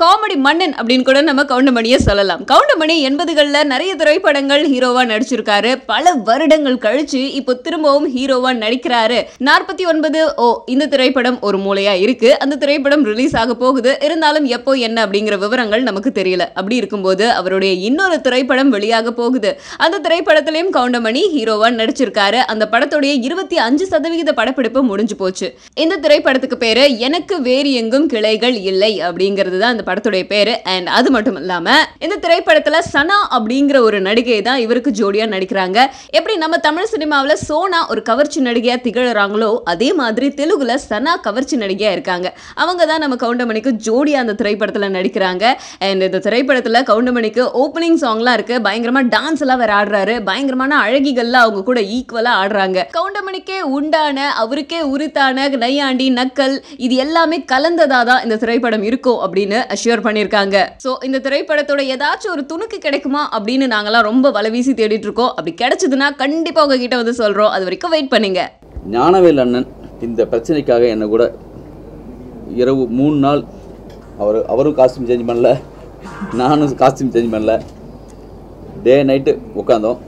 Comedy மன்னன் அப்படின்னு கூட நம்ம கவுண்டமணியை சொல்லலாம். கவுண்டமணி 80களில் நிறைய திரைப்படங்கள் ஹீரோவா நடிச்சிருக்காரு. பல வருடங்கள் கழிச்சு இப்போ திரும்பவும் ஹீரோவா நடிக்கிறாரு. 49 இந்த திரைப்படம் ஒரு மூலையா இருக்கு. அந்த திரைப்படம் ரிலீஸ் ஆக போகுது. இருந்தாலும் எப்போ என்ன அப்படிங்கிற விவரங்கள் நமக்கு தெரியல. அப்படி இருக்கும்போது அவருடைய இன்னொரு திரைப்படம் வெளியாக போகுது. அந்த திரைப்படத்திலையும் கவுண்டமணி ஹீரோவா நடிச்சிருக்காரு. அந்த படத்துடைய 25% படப்பிடிப்பு முடிஞ்சு போச்சு. இந்த திரைப்படத்துக்கு பேரு எனக்கு வேறு எங்கும் கிளைகள் இல்லை அப்படிங்கிறது தான் படத்துடைய பேரு. அண்ட் அது மட்டும் இல்லாம இந்த திரைப்படத்துல சனா அப்படிங்கிற ஒரு நடிகை தான் இவருக்கு ஜோடியா நடிக்கிறாங்க. எப்படி நம்ம தமிழ் சினிமாவில் சோனா ஒரு கவர்ச்சி நடிகையா திகழறாங்களோ அதே மாதிரி தெலுங்குல சனா கவர்ச்சி நடிகையா இருக்காங்க. அவங்க தான் நம்ம கவுண்டமணிக்கு ஜோடியா அந்த திரைப்படத்துல நடிக்கிறாங்க. அண்ட் இந்த திரைப்படத்துல கவுண்டமணிக்கு ஓப்பனிங் சாங்லாம் இருக்கு. பயங்கரமா டான்ஸ் எல்லாம் வேற ஆடுறாரு. பயங்கரமான அழகிகள்லாம் அவங்க கூட ஈக்குவலா ஆடுறாங்க. கவுண்டமணிக்கே உண்டான அவருக்கே உரித்தான நையாண்டி நக்கல் இது எல்லாமே கலந்ததாதான் இந்த திரைப்படம் இருக்கும் அப்படின்னு அஷ்யூர் பண்ணிருக்காங்க. சோ இந்த திரைப்படத்தோட ஏதாச்சும் ஒரு துணுக்கு கிடைக்குமா அப்படின்னு நாங்கெல்லாம் ரொம்ப வலவீசி தேடிட்டு இருக்கோம். அப்படி கிடைச்சதுன்னா கண்டிப்பா உங்ககிட்ட வந்து சொல்றோம். அது வரைக்கும் வெயிட் பண்ணுங்க. ஞானவேல் அண்ணன் இந்த பிரச்சனைக்காக என்ன கூட இரவு 3 நாள் அவரும் காஸ்டியூம் சேஞ்ச் பண்ணல, நானும் காஸ்டியூம் சேஞ்ச் பண்ணல, டே நைட்டு உட்காந்தோம்.